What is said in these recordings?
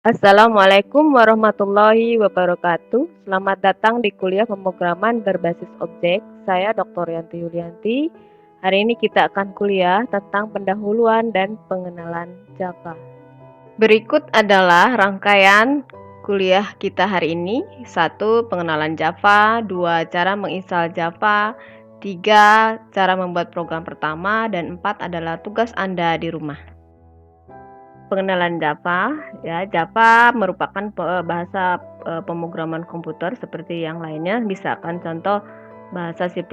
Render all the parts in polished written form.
Assalamualaikum warahmatullahi wabarakatuh. Selamat datang di kuliah pemrograman berbasis objek. Saya Dr. Yanti Yulianti. Hari ini kita akan kuliah tentang pendahuluan dan pengenalan Java. Berikut adalah rangkaian kuliah kita hari ini. 1. Pengenalan Java. 2. Cara menginstal Java. 3. Cara membuat program pertama. Dan 4 adalah tugas Anda di rumah. Pengenalan Java, ya, Java merupakan bahasa pemrograman komputer seperti yang lainnya, misalkan contoh bahasa C++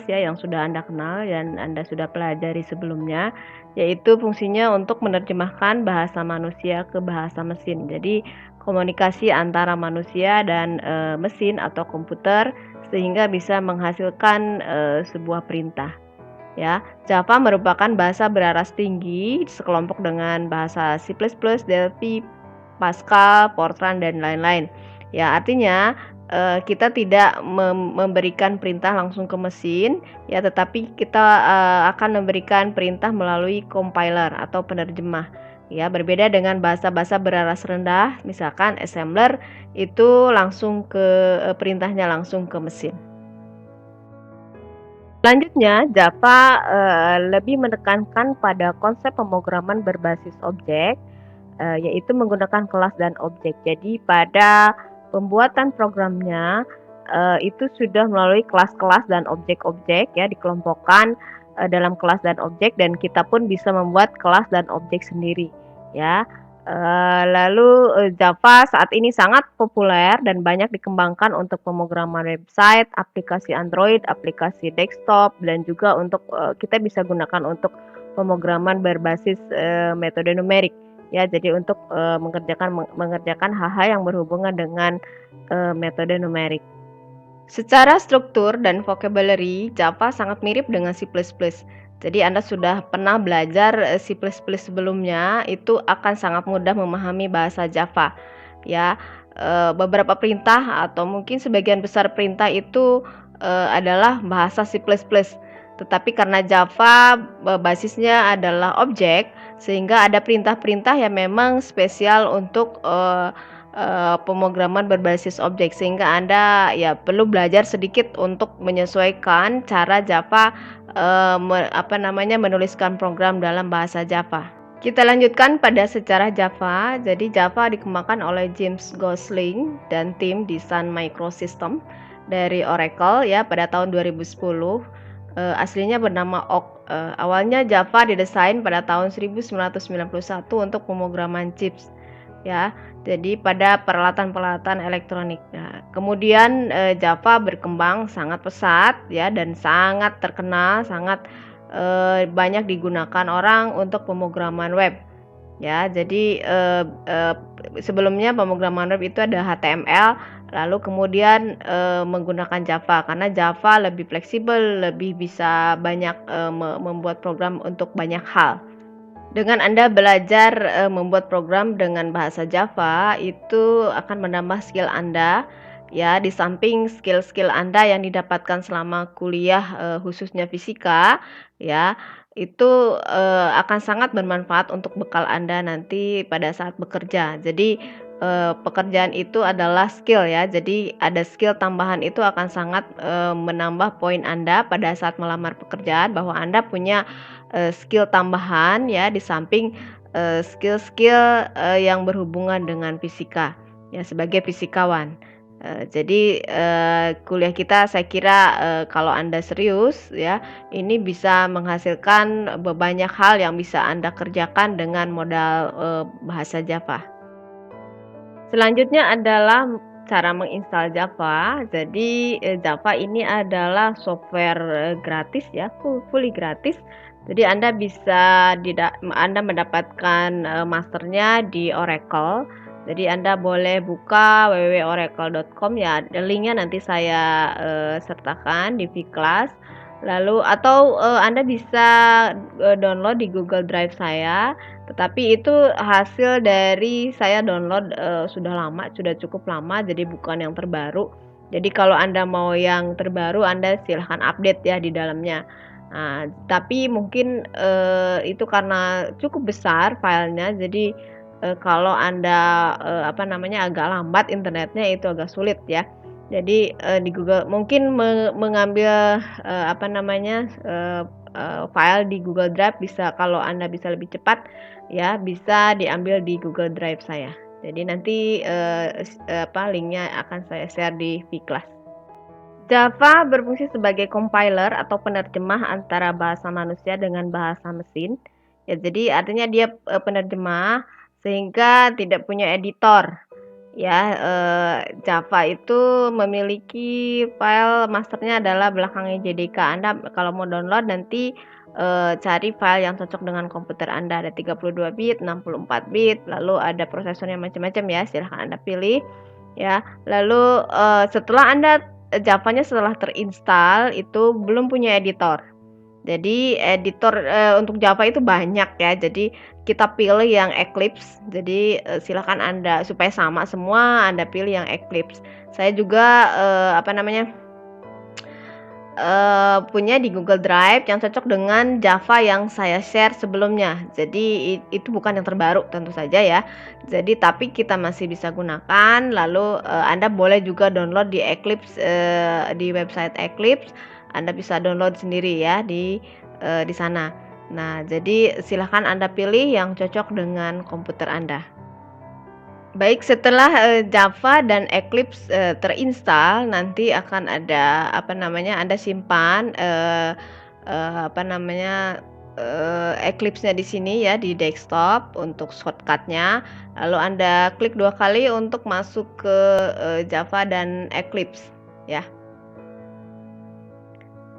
ya yang sudah Anda kenal dan Anda sudah pelajari sebelumnya, yaitu fungsinya untuk menerjemahkan bahasa manusia ke bahasa mesin. Jadi komunikasi antara manusia dan mesin atau komputer sehingga bisa menghasilkan sebuah perintah. Ya, Java merupakan bahasa beraras tinggi sekelompok dengan bahasa C++, Delphi, Pascal, Fortran dan lain-lain. Ya, artinya kita tidak memberikan perintah langsung ke mesin, ya, tetapi kita akan memberikan perintah melalui compiler atau penerjemah. Ya, berbeda dengan bahasa-bahasa beraras rendah, misalkan assembler itu langsung ke perintahnya langsung ke mesin. Selanjutnya, Java lebih menekankan pada konsep pemrograman berbasis objek, yaitu menggunakan kelas dan objek. Jadi pada pembuatan programnya itu sudah melalui kelas-kelas dan objek-objek, ya, dikelompokkan dalam kelas dan objek, dan kita pun bisa membuat kelas dan objek sendiri, ya. Lalu Java saat ini sangat populer dan banyak dikembangkan untuk pemrograman website, aplikasi Android, aplikasi desktop, dan juga untuk kita bisa gunakan untuk pemrograman berbasis metode numerik. Ya, jadi untuk mengerjakan hal-hal yang berhubungan dengan metode numerik. Secara struktur dan vocabulary, Java sangat mirip dengan C++. Jadi Anda sudah pernah belajar C++ sebelumnya, itu akan sangat mudah memahami bahasa Java. Ya, beberapa perintah atau mungkin sebagian besar perintah itu adalah bahasa C++. Tetapi karena Java basisnya adalah objek, sehingga ada perintah-perintah yang memang spesial untuk pemrograman berbasis objek, sehingga Anda ya perlu belajar sedikit untuk menyesuaikan cara Java menuliskan program dalam bahasa Java. Kita lanjutkan pada sejarah Java. Jadi Java dikembangkan oleh James Gosling dan tim di Sun Microsystems dari Oracle ya pada tahun 2010. Aslinya bernama Oak. Awalnya Java didesain pada tahun 1991 untuk pemrograman chips, ya. Jadi pada peralatan-peralatan elektronik. Nah, kemudian Java berkembang sangat pesat ya dan sangat terkenal, sangat banyak digunakan orang untuk pemrograman web. Ya, jadi sebelumnya pemrograman web itu ada HTML, lalu kemudian menggunakan Java karena Java lebih fleksibel, lebih bisa banyak membuat program untuk banyak hal. Dengan Anda belajar membuat program dengan bahasa Java, itu akan menambah skill Anda, ya, di samping skill-skill Anda yang didapatkan selama kuliah khususnya fisika, ya, itu akan sangat bermanfaat untuk bekal Anda nanti pada saat bekerja. Jadi pekerjaan itu adalah skill ya, jadi ada skill tambahan itu akan sangat menambah poin Anda pada saat melamar pekerjaan bahwa Anda punya skill tambahan ya di samping skill-skill yang berhubungan dengan fisika ya sebagai fisikawan. Jadi kuliah kita saya kira kalau Anda serius ya ini bisa menghasilkan banyak hal yang bisa Anda kerjakan dengan modal bahasa Java. Selanjutnya adalah cara menginstal Java. Jadi Java ini adalah software gratis ya, fully gratis. Jadi Anda mendapatkan masternya di Oracle. Jadi Anda boleh buka www.oracle.com ya. Linknya nanti saya sertakan di Vclass. Lalu atau Anda bisa download di Google Drive saya. Tetapi itu hasil dari saya download sudah lama, sudah cukup lama, jadi bukan yang terbaru. Jadi kalau Anda mau yang terbaru, Anda silahkan update ya di dalamnya. Nah, tapi mungkin itu karena cukup besar filenya, jadi kalau Anda, agak lambat internetnya itu agak sulit ya. Jadi, di Google mungkin mengambil, file di Google Drive bisa kalau Anda bisa lebih cepat ya, bisa diambil di Google Drive saya. Jadi nanti, linknya akan saya share di vClass. Java berfungsi sebagai compiler atau penerjemah antara bahasa manusia dengan bahasa mesin. Ya, jadi artinya dia penerjemah sehingga tidak punya editor. Ya, Java itu memiliki file masternya adalah belakangnya JDK. Anda kalau mau download nanti cari file yang cocok dengan komputer Anda. Ada 32 bit, 64 bit, lalu ada prosesornya macam-macam ya. Silahkan Anda pilih ya. Lalu setelah Anda Javanya setelah terinstall itu belum punya editor. Jadi editor, untuk Java itu banyak ya, jadi kita pilih yang Eclipse. Jadi, silakan Anda supaya sama semua, Anda pilih yang Eclipse. Saya juga, punya di Google Drive yang cocok dengan Java yang saya share sebelumnya. Jadi itu bukan yang terbaru tentu saja ya. Jadi tapi kita masih bisa gunakan, lalu, Anda boleh juga download di Eclipse, di website Eclipse, Anda bisa download sendiri ya di sana. Nah, jadi silahkan Anda pilih yang cocok dengan komputer Anda. Baik, setelah, Java dan Eclipse, terinstall, nanti akan ada, Anda simpan, Eclipse-nya di sini ya, di desktop untuk shortcut-nya. Lalu Anda klik 2 kali untuk masuk ke, Java dan Eclipse, ya.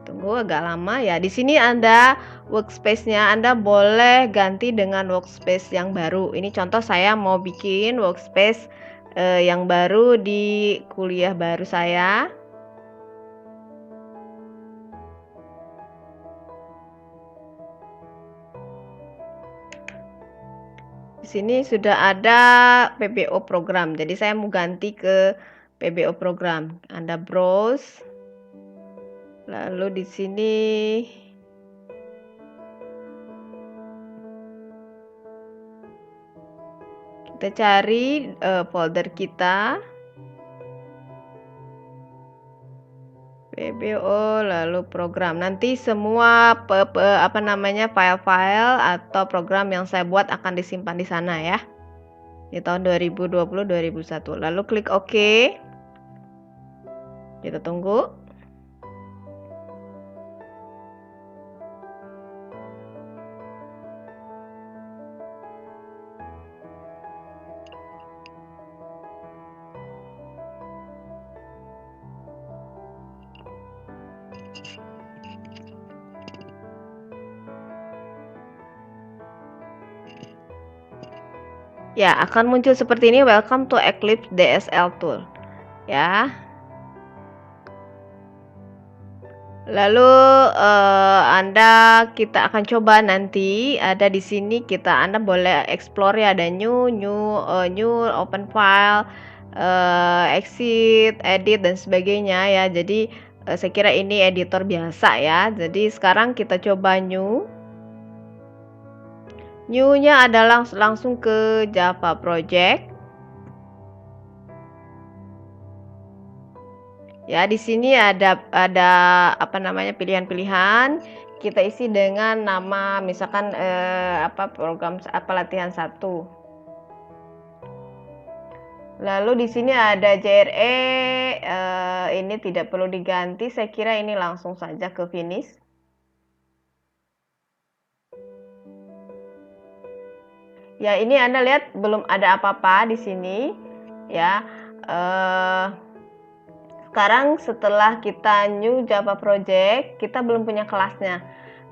Tunggu agak lama ya. Di sini Anda workspace-nya Anda boleh ganti dengan workspace yang baru. Ini contoh saya mau bikin workspace, yang baru di kuliah baru saya. Di sini sudah ada PBO program. Jadi saya mau ganti ke PBO program. Anda browse. Lalu di sini kita cari, folder kita. PBO lalu program. Nanti semua file-file atau program yang saya buat akan disimpan di sana ya. Di tahun 2020, 2001. Lalu klik OK. Kita tunggu. Ya, akan muncul seperti ini, welcome to Eclipse DSL Tool. Ya. Lalu, kita akan coba nanti ada di sini Anda boleh explore ya, ada new, open file, exit, edit dan sebagainya ya. Jadi, saya kira ini editor biasa ya. Jadi sekarang kita coba new. New-nya adalah langsung ke Java project. Ya, di sini ada pilihan-pilihan. Kita isi dengan nama misalkan program latihan 1. Lalu di sini ada JRE, ini tidak perlu diganti. Saya kira ini langsung saja ke finish. Ya, ini Anda lihat belum ada apa-apa di sini ya. Sekarang setelah kita new Java project, kita belum punya kelasnya.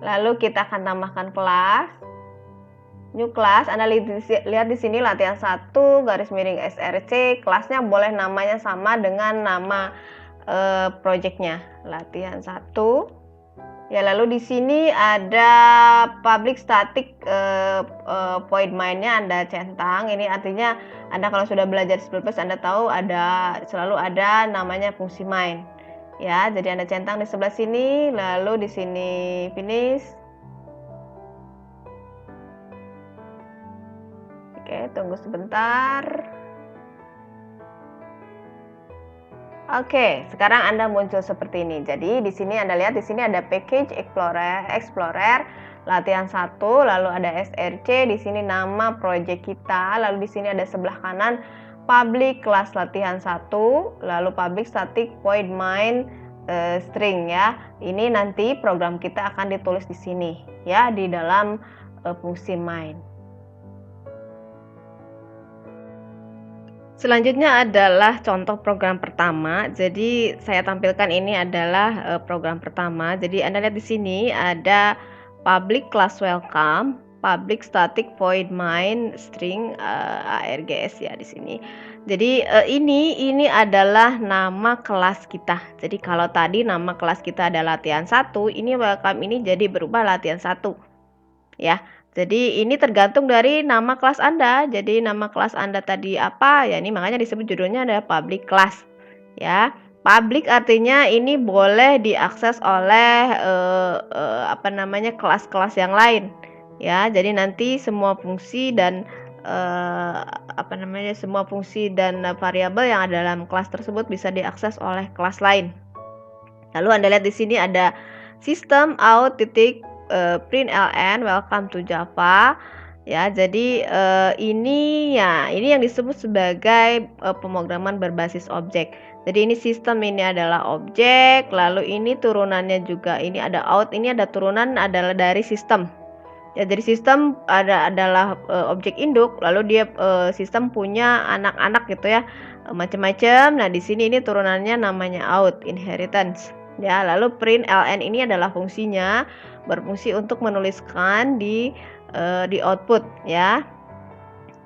Lalu kita akan tambahkan kelas. New class, Anda lihat di sini latihan 1 garis miring SRC, kelasnya boleh namanya sama dengan nama projectnya. Latihan 1. Ya, lalu di sini ada public static void main-nya Anda centang. Ini artinya Anda kalau sudah belajar C++, Anda tahu selalu ada namanya fungsi main. Ya, jadi Anda centang di sebelah sini, lalu di sini finish. Oke, Tunggu sebentar. Oke, sekarang Anda muncul seperti ini. Jadi di sini Anda lihat, di sini ada package Explorer latihan 1, lalu ada SRC, di sini nama project kita, lalu di sini ada sebelah kanan public kelas latihan 1, lalu public static void main string ya. Ini nanti program kita akan ditulis di sini ya, di dalam fungsi main. Selanjutnya adalah contoh program pertama. Jadi saya tampilkan ini adalah program pertama. Jadi Anda lihat di sini ada public class welcome, public static void main string args ya di sini. Jadi ini adalah nama kelas kita. Jadi kalau tadi nama kelas kita ada latihan 1, ini welcome ini jadi berubah latihan 1. Ya. Jadi ini tergantung dari nama kelas Anda. Jadi nama kelas Anda tadi apa? Ya ini makanya disebut judulnya ada public class. Ya. Public artinya ini boleh diakses oleh kelas-kelas yang lain. Ya, jadi nanti semua fungsi dan semua fungsi dan variabel yang ada dalam kelas tersebut bisa diakses oleh kelas lain. Lalu Anda lihat di sini ada system out titik println welcome to Java ya. Jadi ini yang disebut sebagai pemrograman berbasis objek. Jadi ini sistem, ini adalah objek, lalu ini turunannya juga, ini ada out, ini ada turunan adalah dari sistem. Ya, jadi sistem adalah objek induk, lalu dia sistem punya anak-anak gitu ya, macam-macam. Nah, di sini ini turunannya namanya out, inheritance. Ya, lalu println ini adalah fungsinya, berfungsi untuk menuliskan di output ya.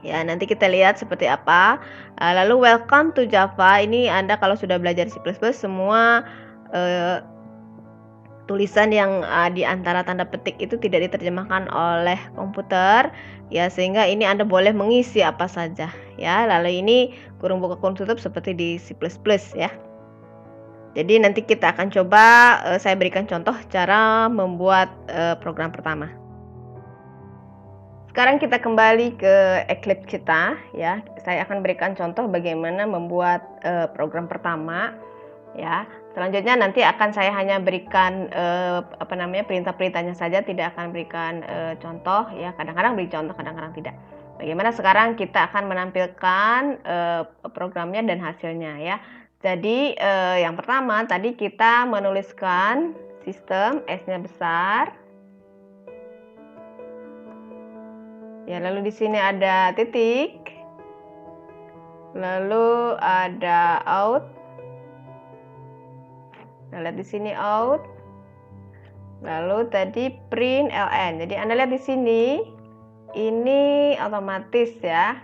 Ya, nanti kita lihat seperti apa. Lalu welcome to Java, ini Anda kalau sudah belajar C++ semua tulisan yang di antara tanda petik itu tidak diterjemahkan oleh komputer ya, sehingga ini Anda boleh mengisi apa saja ya. Lalu ini kurung buka kurung tutup seperti di C++ ya. Jadi nanti kita akan coba saya berikan contoh cara membuat program pertama. Sekarang kita kembali ke Eclipse kita ya. Saya akan berikan contoh bagaimana membuat program pertama ya. Selanjutnya nanti akan saya hanya berikan perintah-perintahnya saja, tidak akan berikan contoh ya. Kadang-kadang beri contoh, kadang-kadang tidak. Bagaimana sekarang kita akan menampilkan programnya dan hasilnya ya. Jadi yang pertama tadi kita menuliskan sistem, S-nya besar. Ya, lalu di sini ada titik. Lalu ada out. Nah, lihat di sini out. Lalu tadi println. Jadi Anda lihat di sini ini otomatis ya.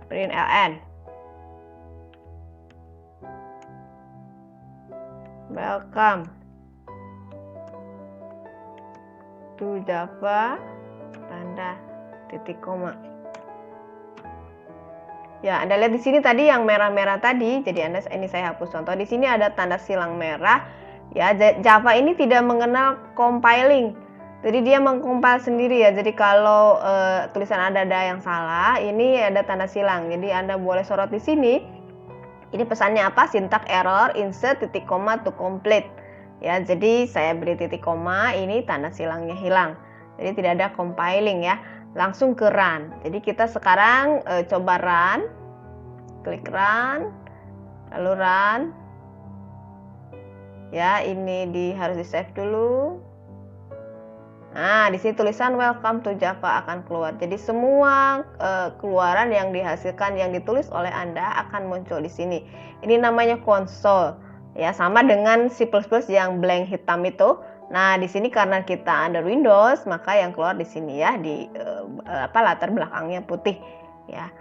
Println. Welcome to Java tanda titik koma. Ya, Anda lihat di sini tadi yang merah-merah tadi. Jadi ini saya hapus contoh. Di sini ada tanda silang merah. Ya, Java ini tidak mengenal compiling. Jadi dia mengcompile sendiri ya. Jadi kalau tulisan Anda ada yang salah, ini ada tanda silang. Jadi Anda boleh sorot di sini. Ini pesannya apa? Syntax error, insert titik koma to complete. Ya, jadi saya beri titik koma, ini tanda silangnya hilang. Jadi tidak ada compiling ya. Langsung ke run. Jadi kita sekarang coba run. Klik run. Lalu run. Ya, ini harus di-save dulu. Nah, di sini tulisan welcome to Java akan keluar. Jadi semua keluaran yang dihasilkan yang ditulis oleh Anda akan muncul di sini. Ini namanya console. Ya, sama dengan C++ yang blank hitam itu. Nah, di sini karena kita under Windows, maka yang keluar di sini ya, di latar belakangnya putih ya.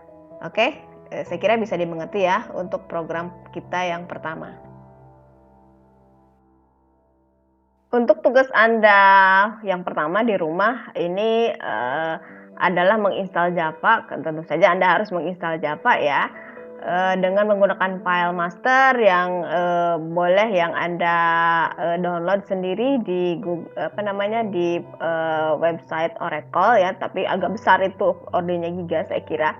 Oke, saya kira bisa dimengerti ya untuk program kita yang pertama. Untuk tugas Anda yang pertama di rumah ini adalah menginstal Java. Tentu saja Anda harus menginstal Java ya. Dengan menggunakan file master yang boleh yang Anda download sendiri di website Oracle ya, tapi agak besar itu ordernya giga saya kira.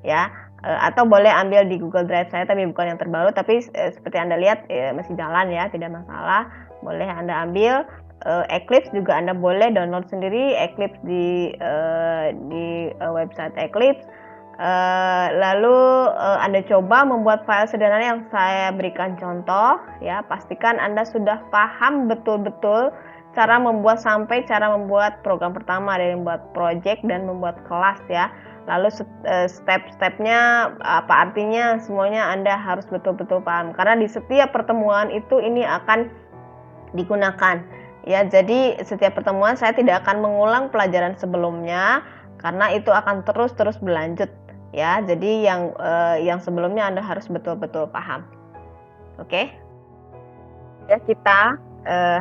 ya. Atau boleh ambil di Google Drive saya, tapi bukan yang terbaru, tapi seperti Anda lihat masih jalan ya, tidak masalah. Boleh Anda ambil. Eclipse juga Anda boleh download sendiri Eclipse di website Eclipse. Lalu Anda coba membuat file sederhana yang saya berikan contoh ya. Pastikan Anda sudah paham betul-betul cara membuat program pertama dari membuat project dan membuat kelas ya. Lalu step-stepnya apa artinya, semuanya Anda harus betul-betul paham, karena di setiap pertemuan itu ini akan digunakan ya. Jadi setiap pertemuan saya tidak akan mengulang pelajaran sebelumnya, karena itu akan terus berlanjut ya. Jadi yang sebelumnya Anda harus betul-betul paham. Oke? Ya, kita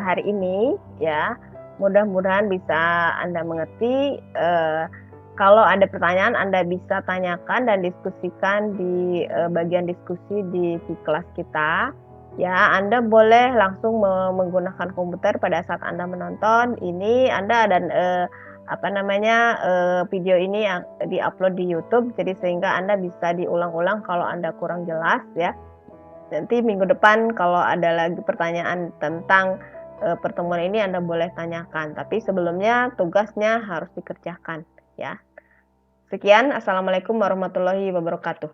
hari ini ya, mudah-mudahan bisa Anda mengerti. Kalau ada pertanyaan, Anda bisa tanyakan dan diskusikan di bagian diskusi di kelas kita. Ya, Anda boleh langsung menggunakan komputer pada saat Anda menonton ini. Anda dan video ini yang di-upload di YouTube, jadi sehingga Anda bisa diulang-ulang kalau Anda kurang jelas ya. Nanti minggu depan kalau ada lagi pertanyaan tentang pertemuan ini, Anda boleh tanyakan. Tapi sebelumnya tugasnya harus dikerjakan ya. Sekian, Assalamualaikum warahmatullahi wabarakatuh.